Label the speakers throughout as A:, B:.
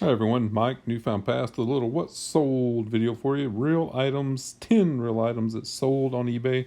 A: Hi everyone, Mike, Newfound Past, a little what sold video for you. Real items, 10 real items that sold on eBay.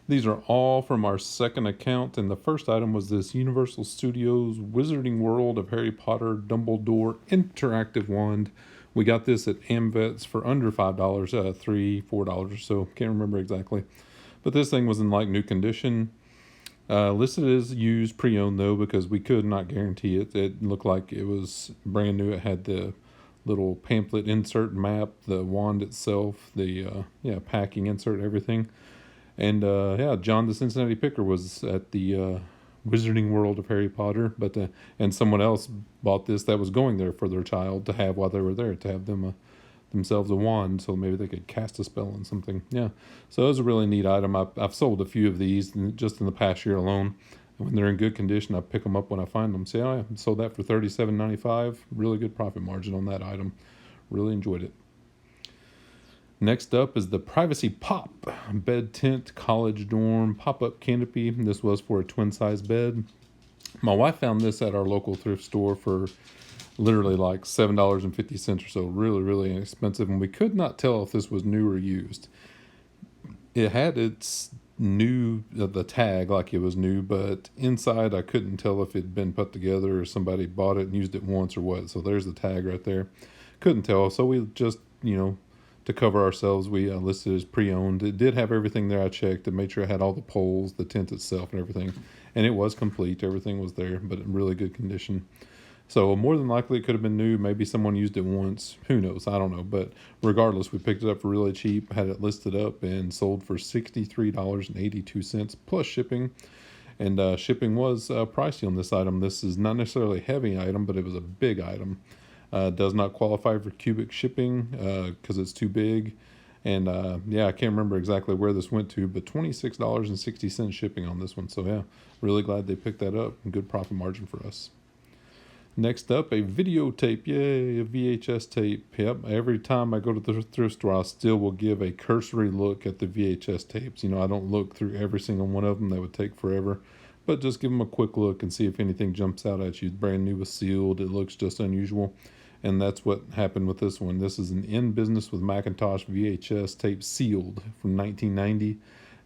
A: These are all from our second account, and the first item was this Universal Studios Wizarding World of Harry Potter Dumbledore interactive wand. We got this at Amvets for under $5, $3, $4 or so, can't remember exactly. But this thing was in like new condition. Listed as used pre-owned though, because we could not guarantee it. It looked like it was brand new. It had the little pamphlet insert map, the wand itself, the packing insert, everything. And John the Cincinnati Picker was at the Wizarding World of Harry Potter, but and someone else bought this that was going there for their child to have while they were there, to have them themselves a wand, so maybe they could cast a spell on something. Yeah, so it was a really neat item. I've sold a few of these just in the past year alone. When they're in good condition, I pick them up when I find them. So I sold that for $37.95. Really good profit margin on that item. Really enjoyed it. Next up is the Privacy Pop bed tent college dorm pop-up canopy. This was for a twin size bed. My wife found this at our local thrift store for literally like $7.50 or so. Really, really inexpensive, and we could not tell if this was new or used. It had its new, the tag like it was new, but inside I couldn't tell if it had been put together or somebody bought it and used it once or what. So there's the tag right there. Couldn't tell, so we just, to cover ourselves, we listed it as pre-owned. It did have everything there. I checked and made sure it had all the poles, the tent itself, and everything, and it was complete. Everything was there, but in really good condition. So more than likely it could have been new. Maybe someone used it once. Who knows? I don't know. But regardless, we picked it up for really cheap, had it listed up, and sold for $63.82 plus shipping. And shipping was pricey on this item. This is not necessarily a heavy item, but it was a big item. Does not qualify for cubic shipping because it's too big. And I can't remember exactly where this went to, but $26.60 shipping on this one. So yeah, really glad they picked that up. Good profit margin for us. Next up, a videotape. Yay, a VHS tape. Yep, every time I go to the thrift store, I still will give a cursory look at the VHS tapes. I don't look through every single one of them. That would take forever. But just give them a quick look and see if anything jumps out at you. Brand new, was sealed. It looks just unusual. And that's what happened with this one. This is an In Business with Macintosh VHS tape, sealed from 1990.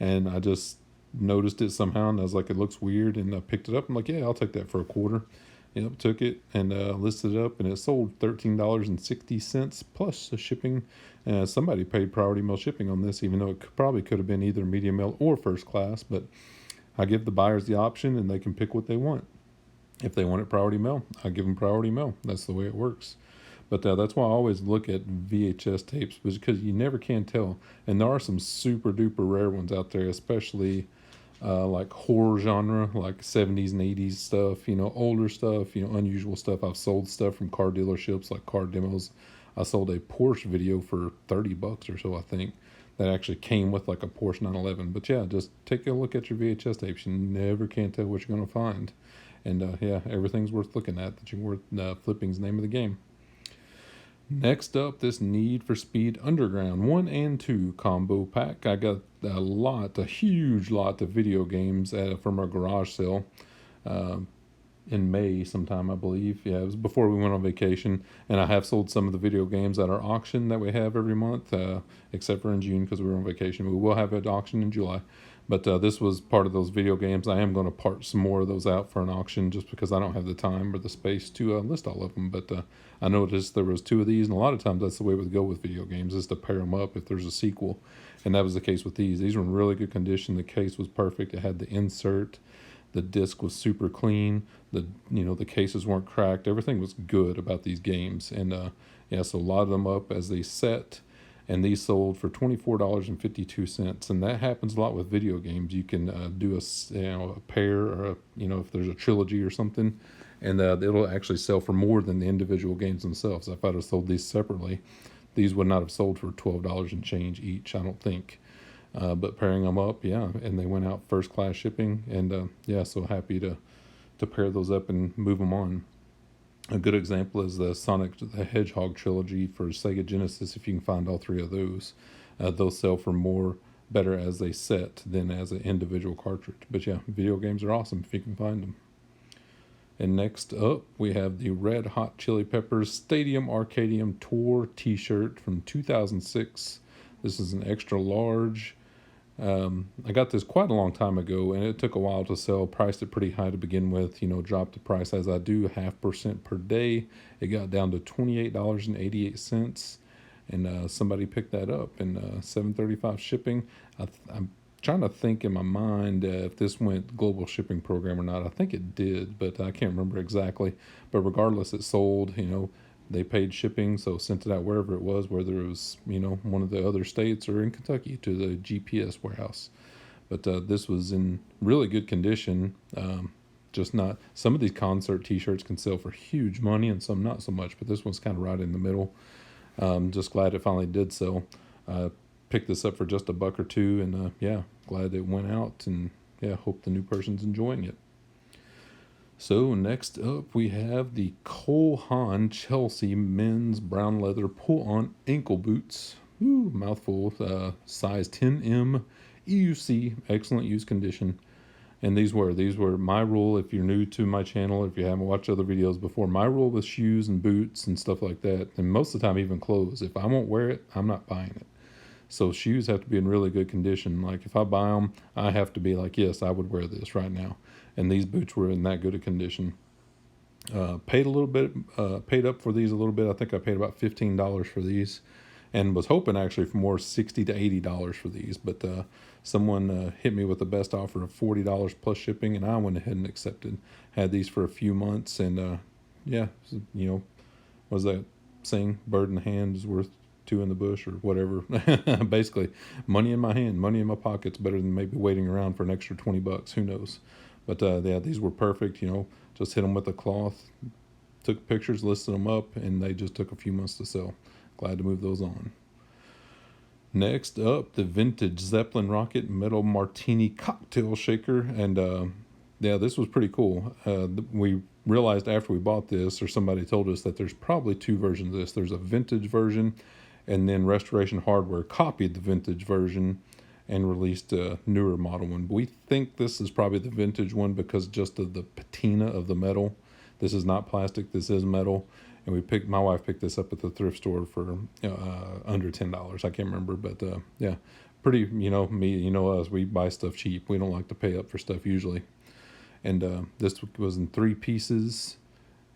A: And I just noticed it somehow, and I was like, it looks weird. And I picked it up. I'm like, yeah, I'll take that for a quarter. Yep, took it and listed it up, and it sold $13.60 plus the shipping. Somebody paid priority mail shipping on this, even though it probably could have been either medium mail or first class. But I give the buyers the option, and they can pick what they want. If they want it priority mail, I give them priority mail. That's the way it works. But that's why I always look at VHS tapes, because you never can tell. And there are some super duper rare ones out there, especially like horror genre, like 70s and 80s stuff, older stuff, unusual stuff. I've sold stuff from car dealerships, like car demos. I sold a Porsche video for $30 or so, I think, that actually came with like a Porsche 911. But yeah, just take a look at your VHS tapes. You never can tell what you're going to find. And everything's worth looking at. That you're worth flipping's the name of the game. Next up, this Need for Speed Underground 1 and 2 combo pack. I got a huge lot of video games from our garage sale in May sometime, I believe. Yeah, it was before we went on vacation. And I have sold some of the video games at our auction that we have every month, except for in June because we were on vacation. We will have an auction in July. But this was part of those video games. I am going to part some more of those out for an auction just because I don't have the time or the space to list all of them. But I noticed there was two of these, and a lot of times that's the way we go with video games, is to pair them up if there's a sequel. And that was the case with these. These were in really good condition. The case was perfect. It had the insert. The disc was super clean. The cases weren't cracked. Everything was good about these games. And so a lot of them up as they set. And these sold for $24.52, and that happens a lot with video games. You can do a pair, or if there's a trilogy or something, and it'll actually sell for more than the individual games themselves. If I'd have sold these separately, these would not have sold for $12 and change each, I don't think. But pairing them up, and they went out first class shipping, and so happy to pair those up and move them on. A good example is the Sonic the Hedgehog trilogy for Sega Genesis. If you can find all three of those, those sell for better as a set than as an individual cartridge. But yeah, video games are awesome if you can find them. And next up, we have the Red Hot Chili Peppers Stadium Arcadium Tour t-shirt from 2006. This is an extra large. I got this quite a long time ago, and it took a while to sell. Priced it pretty high to begin with, dropped the price as I do, 0.5% per day. It got down to $28.88, and somebody picked that up, and $7.35 shipping. I'm trying to think in my mind if this went global shipping program or not. I think it did, but I can't remember exactly. But regardless, it sold. They paid shipping, so sent it out wherever it was, whether it was, one of the other states or in Kentucky to the GPS warehouse. But this was in really good condition. Just not, some of these concert t-shirts can sell for huge money and some not so much, but this one's kind of right in the middle. Just glad it finally did sell. Picked this up for just $1 or $2, and yeah, glad it went out, and yeah, hope the new person's enjoying it. So next up, we have the Haan Chelsea men's brown leather pull-on ankle boots. Ooh, mouthful. Size 10M, EUC, excellent use condition. And these were my rule. If you're new to my channel, if you haven't watched other videos before, my rule with shoes and boots and stuff like that, and most of the time even clothes, if I won't wear it, I'm not buying it. So shoes have to be in really good condition. Like if I buy them, I have to be like, yes, I would wear this right now. And these boots were in that good a condition. Paid a little bit, paid up for these a little bit. I think I paid about $15 for these, and was hoping actually for more, $60 to $80 for these. But someone hit me with the best offer of $40 plus shipping, and I went ahead and accepted. Had these for a few months, and yeah, was that saying, bird in the hand is worth two in the bush or whatever. Basically, money in my hand, money in my pocket's better than maybe waiting around for an extra $20. Who knows? But yeah, these were perfect. Just hit them with a cloth, took pictures, listed them up, and they just took a few months to sell. Glad to move those on. Next up, the vintage Zeppelin Rocket Metal Martini cocktail shaker, and yeah, this was pretty cool. We realized after we bought this, or somebody told us, that there's probably two versions of this. There's a vintage version, and then Restoration Hardware copied the vintage version and released a newer model one. We think this is probably the vintage one because just of the patina of the metal. This is not plastic, this is metal. And my wife picked this up at the thrift store for under $10. I can't remember, but yeah, pretty, me, us, we buy stuff cheap. We don't like to pay up for stuff usually. And this was in 3 pieces,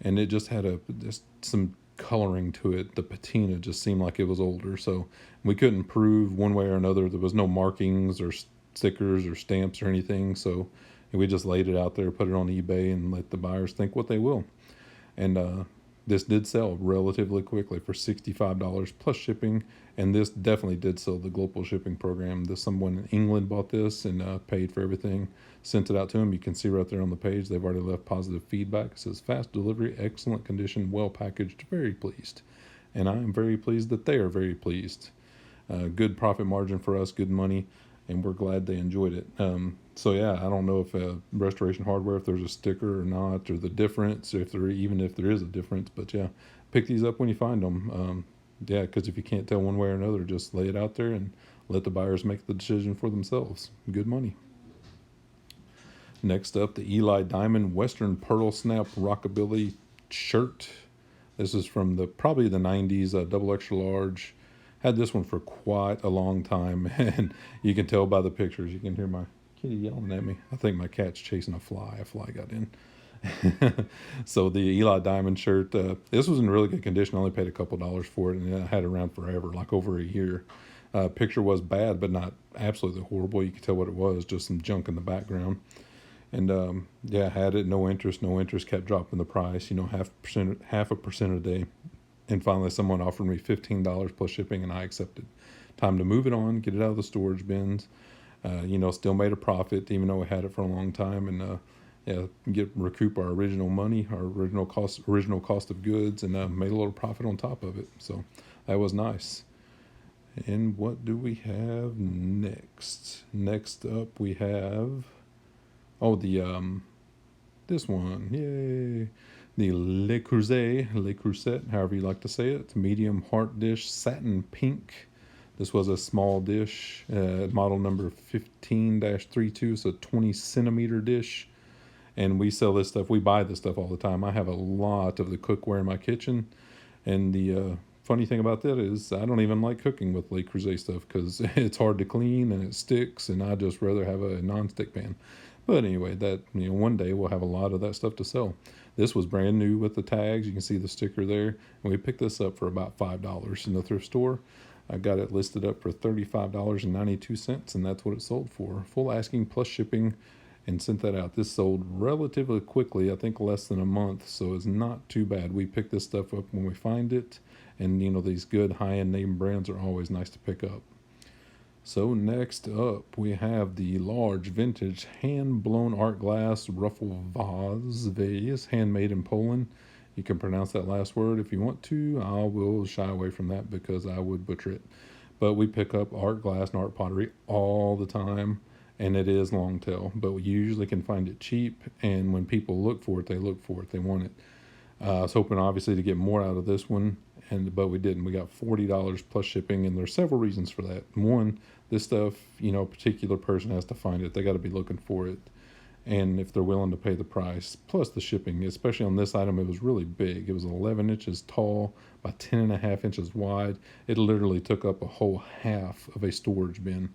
A: and it just had just some coloring to it. The patina just seemed like it was older, so we couldn't prove one way or another. There was no markings or stickers or stamps or anything, so we just laid it out there, put it on eBay, and let the buyers think what they will. And this did sell relatively quickly for $65 plus shipping, and this definitely did sell the global shipping program. Someone in England bought this and paid for everything, sent it out to them. You can see right there on the page, they've already left positive feedback. It says, fast delivery, excellent condition, well packaged, very pleased. And I am very pleased that they are very pleased. Good profit margin for us, good money, and we're glad they enjoyed it. So yeah, I don't know if Restoration Hardware, if there's a sticker or not, or the difference, even if there is a difference. But yeah, pick these up when you find them. Yeah, because if you can't tell one way or another, just lay it out there and let the buyers make the decision for themselves. Good money. Next up, the Eli Diamond Western Pearl Snap Rockabilly shirt. This is from probably the 90s, double extra large. Had this one for quite a long time, and you can tell by the pictures. You can hear my kitty yelling at me. I think my cat's chasing a fly. A fly got in. So the Eli Diamond shirt, this was in really good condition. I only paid a couple dollars for it, and I had it around forever, like over a year. Picture was bad, but not absolutely horrible. You could tell what it was, just some junk in the background. And yeah, had it, no interest, kept dropping the price, 0.5% a day. And finally, someone offered me $15 plus shipping, and I accepted. Time to move it on, get it out of the storage bins. Still made a profit, even though I had it for a long time, and yeah, recoup our original money, our original cost of goods, and made a little profit on top of it. So that was nice. And what do we have next? Next up, we have this one, yay! The Le Creuset, however you like to say it, medium heart dish, satin pink. This was a small dish, model number 15-32, so 20 centimeter dish. And we sell this stuff. We buy this stuff all the time. I have a lot of the cookware in my kitchen. And the funny thing about that is I don't even like cooking with Le Creuset stuff because it's hard to clean and it sticks, and I'd just rather have a non-stick pan. But anyway, that, one day we'll have a lot of that stuff to sell. This was brand new with the tags. You can see the sticker there. And we picked this up for about $5 in the thrift store. I got it listed up for $35.92, and that's what it sold for. Full asking plus shipping, and sent that out. This sold relatively quickly, I think less than a month, so it's not too bad. We pick this stuff up when we find it, and these good high-end name brands are always nice to pick up. So next up, we have the large vintage hand-blown art glass Ruffle vase, handmade in Poland. You can pronounce that last word if you want to. I will shy away from that because I would butcher it. But we pick up art glass and art pottery all the time, and it is long tail, but we usually can find it cheap, and when people look for it, they look for it, they want it. I was hoping obviously to get more out of this one, but we didn't. We got $40 plus shipping, and there's several reasons for that. One, this stuff, a particular person has to find it. They got to be looking for it, and if they're willing to pay the price plus the shipping, especially on this item, it was really big. It was 11 inches tall by 10.5 inches wide. It literally took up a whole half of a storage bin.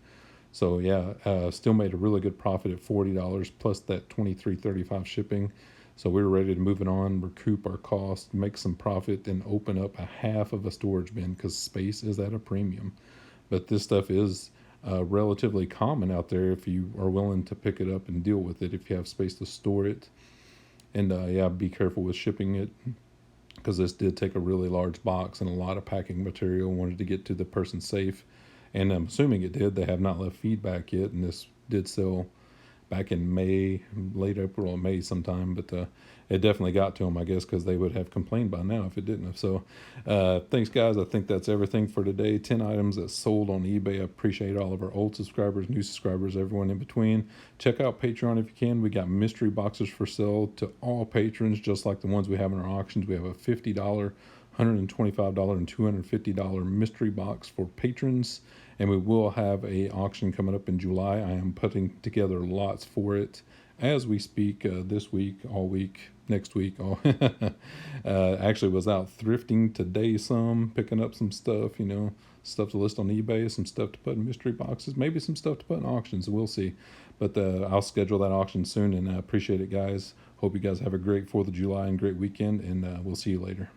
A: So yeah, still made a really good profit at $40 plus that $23.35 shipping. So we were ready to move it on, recoup our cost, make some profit, and open up a half of a storage bin because space is at a premium. But this stuff is relatively common out there if you are willing to pick it up and deal with it, if you have space to store it. And yeah, be careful with shipping it because this did take a really large box and a lot of packing material. Wanted to get to the person safe. And I'm assuming it did. They have not left feedback yet, and this did sell back in May, late April or May sometime, but it definitely got to them, I guess, because they would have complained by now if it didn't have. So thanks, guys. I think that's everything for today. 10 items that sold on eBay. I appreciate all of our old subscribers, new subscribers, everyone in between. Check out Patreon if you can. We got mystery boxes for sale to all patrons, just like the ones we have in our auctions. We have a $50, $125, and $250 mystery box for patrons. And we will have a auction coming up in July. I am putting together lots for it as we speak, this week, all week, next week. Actually was out thrifting today some, picking up some stuff, stuff to list on eBay, some stuff to put in mystery boxes, maybe some stuff to put in auctions. We'll see. But I'll schedule that auction soon, and I appreciate it, guys. Hope you guys have a great 4th of July and great weekend, and we'll see you later.